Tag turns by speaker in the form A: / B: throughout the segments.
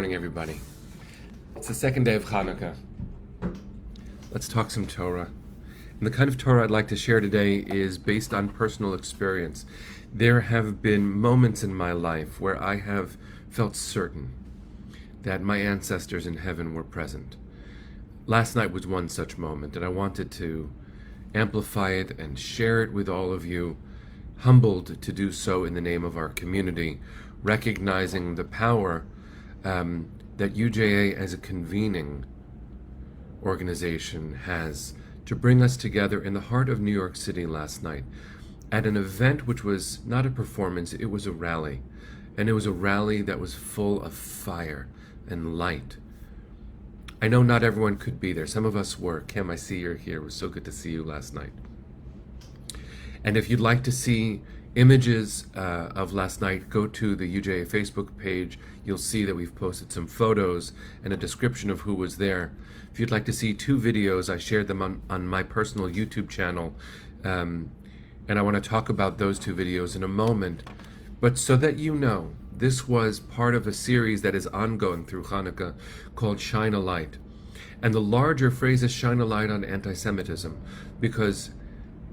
A: Morning, everybody. It's the second day of Chanukah. Let's talk some Torah. And the kind of Torah I'd like to share today is based on personal experience. There have been moments in my life where I have felt certain that my ancestors in heaven were present. Last night was one such moment, and I wanted to amplify it and share it with all of you, humbled to do so in the name of our community, recognizing the power that UJA as a convening organization has to bring us together in the heart of New York City last night at an event which was not a performance, it was a rally. And it was a rally that was full of fire and light. I know not everyone could be there. Some of us were. Kim, I see you're here. It was so good to see you last night. And if you'd like to see images of last night, go to the UJA Facebook page. You'll see that we've posted some photos and a description of who was there. If you'd like to see two videos, I shared them on my personal YouTube channel. And I want to talk about those two videos in a moment. But so that you know, this was part of a series that is ongoing through Chanukah called Shine a Light. And the larger phrase is Shine a Light on Anti-Semitism, because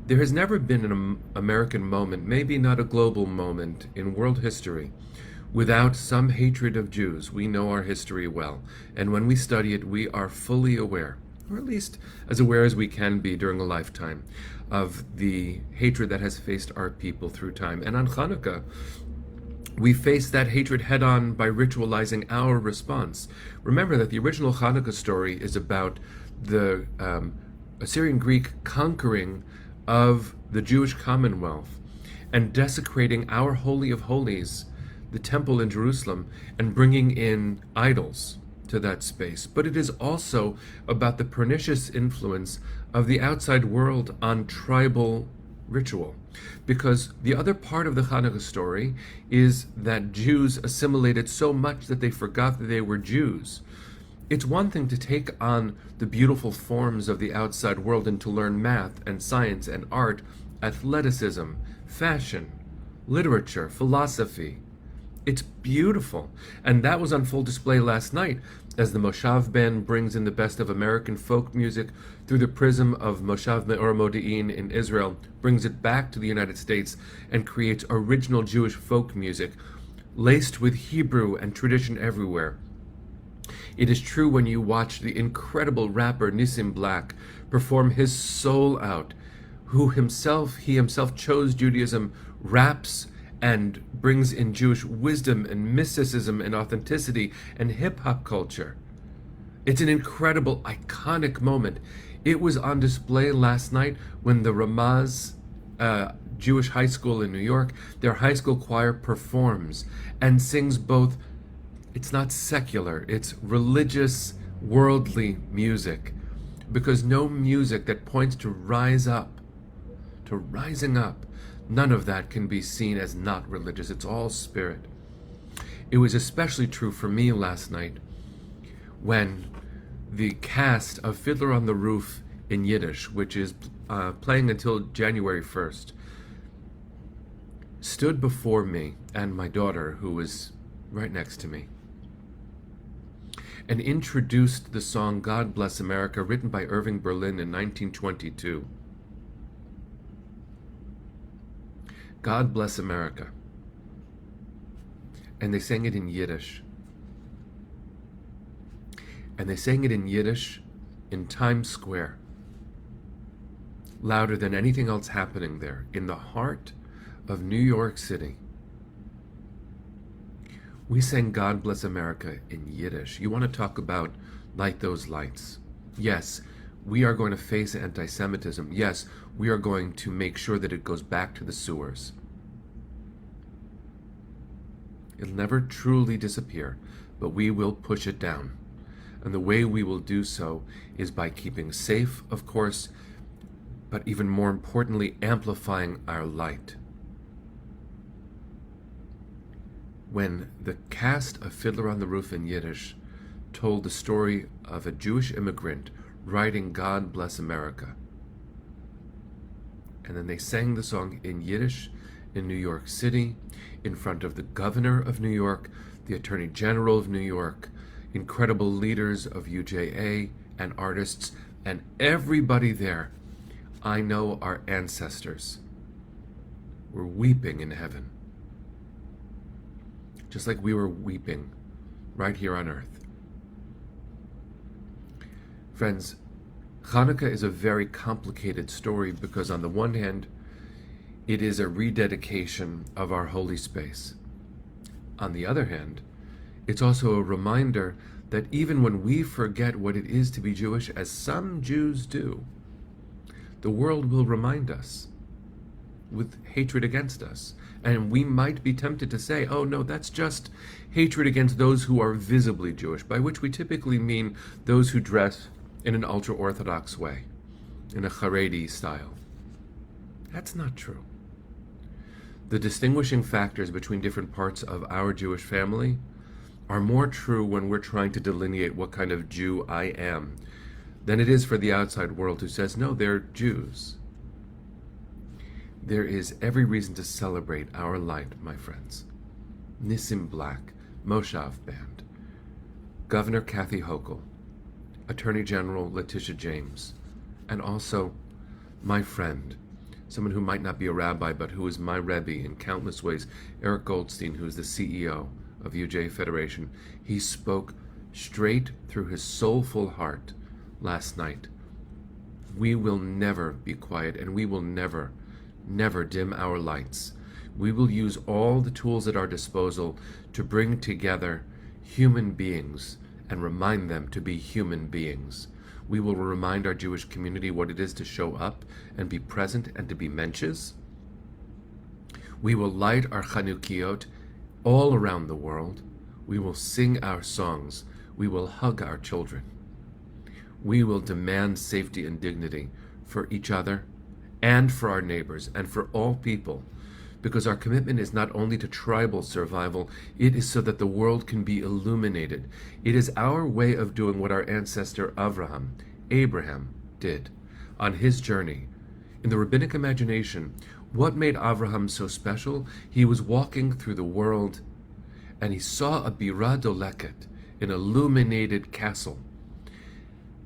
A: there has never been an American moment, maybe not a global moment, in world history without some hatred of Jews. We know our history well, and when we study it, we are fully aware, or at least as aware as we can be during a lifetime, of the hatred that has faced our people through time. And on Chanukah, we face that hatred head-on by ritualizing our response. Remember that the original Chanukah story is about the Assyrian Greek conquering of the Jewish Commonwealth and desecrating our Holy of Holies, the temple in Jerusalem, and bringing in idols to that space. But it is also about the pernicious influence of the outside world on tribal ritual. Because the other part of the Chanukah story is that Jews assimilated so much that they forgot that they were Jews. It's one thing to take on the beautiful forms of the outside world and to learn math and science and art, athleticism, fashion, literature, philosophy. It's beautiful. And that was on full display last night as the Moshav Band brings in the best of American folk music through the prism of Moshav Me'or Modi'in in Israel, brings it back to the United States and creates original Jewish folk music laced with Hebrew and tradition everywhere. It is true when you watch the incredible rapper Nissim Black perform his soul out, who he himself chose Judaism, raps and brings in Jewish wisdom and mysticism and authenticity and hip-hop culture. It's an incredible, iconic moment. It was on display last night when the Ramaz Jewish high school in New York, their high school choir performs and sings both. It's not secular, it's religious, worldly music. Because no music that points to rise up, to rising up, none of that can be seen as not religious. It's all spirit. It was especially true for me last night when the cast of Fiddler on the Roof in Yiddish, which is playing until January 1st, stood before me and my daughter, who was right next to me, and introduced the song God Bless America, written by Irving Berlin in 1922. God Bless America. And they sang it in Yiddish. And they sang it in Yiddish in Times Square, louder than anything else happening there, in the heart of New York City. We sang God Bless America in Yiddish. You want to talk about light those lights? Yes, we are going to face anti-Semitism. Yes, we are going to make sure that it goes back to the sewers. It'll never truly disappear, but we will push it down. And the way we will do so is by keeping safe, of course, but even more importantly, amplifying our light. When the cast of Fiddler on the Roof in Yiddish told the story of a Jewish immigrant writing God Bless America, and then they sang the song in Yiddish in New York City, in front of the governor of New York, the attorney general of New York, incredible leaders of UJA and artists, and everybody there. I know our ancestors were weeping in heaven, just like we were weeping right here on earth. Friends, Hanukkah is a very complicated story because on the one hand, it is a rededication of our holy space. On the other hand, it's also a reminder that even when we forget what it is to be Jewish, as some Jews do, the world will remind us with hatred against us. And we might be tempted to say, oh no, that's just hatred against those who are visibly Jewish, by which we typically mean those who dress in an ultra-Orthodox way, in a Haredi style. That's not true. The distinguishing factors between different parts of our Jewish family are more true when we're trying to delineate what kind of Jew I am than it is for the outside world who says, no, they're Jews. There is every reason to celebrate our light, my friends. Nissim Black, Moshav Band, Governor Kathy Hochul, Attorney General Letitia James, and also my friend, someone who might not be a rabbi, but who is my Rebbe in countless ways, Eric Goldstein, who is the CEO of UJ Federation. He spoke straight through his soulful heart last night. We will never be quiet, and we will never dim our lights. We will use all the tools at our disposal to bring together human beings and remind them to be human beings. We will remind our Jewish community what it is to show up and be present and to be mensches. We will light our Chanukiot all around the world. We will sing our songs. We will hug our children. We will demand safety and dignity for each other and for our neighbors and for all people, because our commitment is not only to tribal survival, it is so that the world can be illuminated. It is our way of doing what our ancestor Abraham, did on his journey. In the rabbinic imagination, what made Abraham so special? He was walking through the world and he saw a bira doleket, an illuminated castle.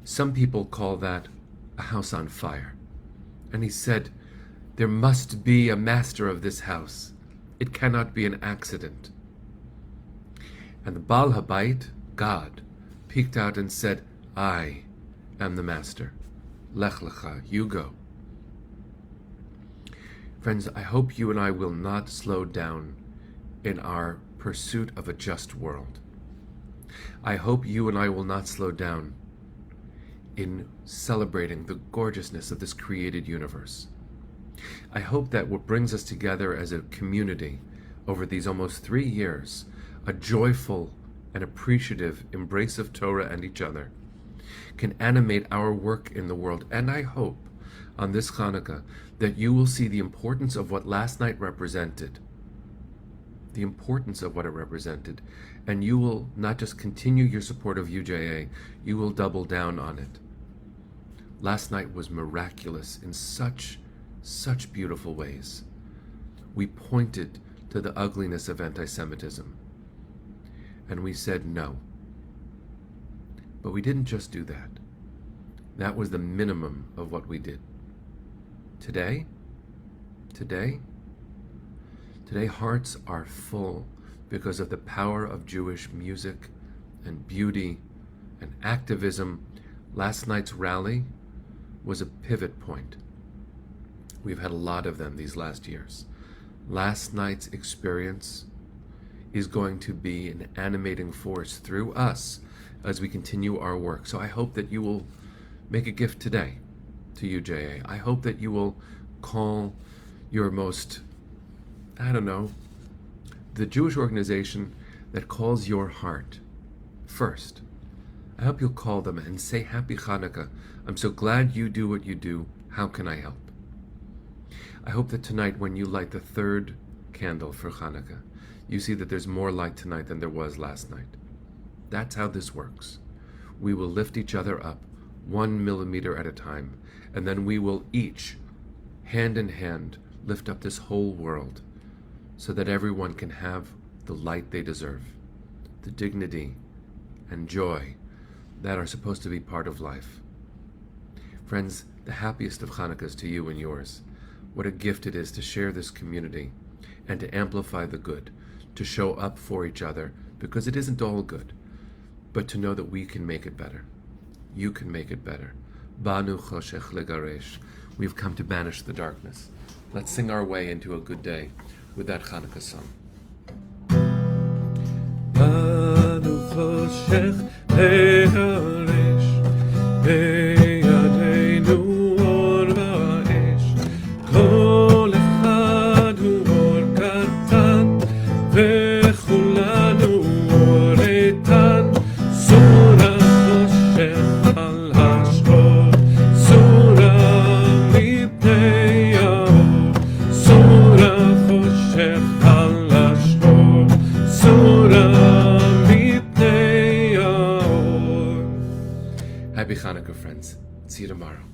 A: Some people call that a house on fire. And he said, there must be a master of this house. It cannot be an accident. And the Baal Habayit, God, peeked out and said, I am the master. Lech lecha, you go. Friends, I hope you and I will not slow down in our pursuit of a just world. I hope you and I will not slow down in celebrating the gorgeousness of this created universe. I hope that what brings us together as a community over these almost 3 years, a joyful and appreciative embrace of Torah and each other, can animate our work in the world. And I hope on this Hanukkah that you will see the importance of what last night represented, the importance of what it represented, and you will not just continue your support of UJA, you will double down on it. Last night was miraculous in such beautiful ways. We pointed to the ugliness of anti-Semitism, and we said no. But we didn't just do that. That was the minimum of what we did. Today, hearts are full because of the power of Jewish music and beauty and activism. Last night's rally was a pivot point. We've had a lot of them these last years. Last night's experience is going to be an animating force through us as we continue our work. So I hope that you will make a gift today to UJA. I hope that you will call your most, the Jewish organization that calls your heart first. I hope you'll call them and say, Happy Hanukkah. I'm so glad you do what you do. How can I help? I hope that tonight when you light the third candle for Hanukkah, you see that there's more light tonight than there was last night. That's how this works. We will lift each other up 1 millimeter at a time, and then we will each, hand in hand, lift up this whole world so that everyone can have the light they deserve, the dignity and joy that are supposed to be part of life. Friends, the happiest of Chanukahs to you and yours. What a gift it is to share this community and to amplify the good, to show up for each other, because it isn't all good, but to know that we can make it better. You can make it better. Banu choshech legaresh. We've come to banish the darkness. Let's sing our way into a good day with that Chanukah song. Banu choshech legaresh, beyadenu or ba'esh, kol echad hu or katan, vechulanu or etan, surah choshech al hashor, surah mipnei yaor, surah choshech al hashor, surah mipnei yaor. Happy Chanukah, friends. See you tomorrow.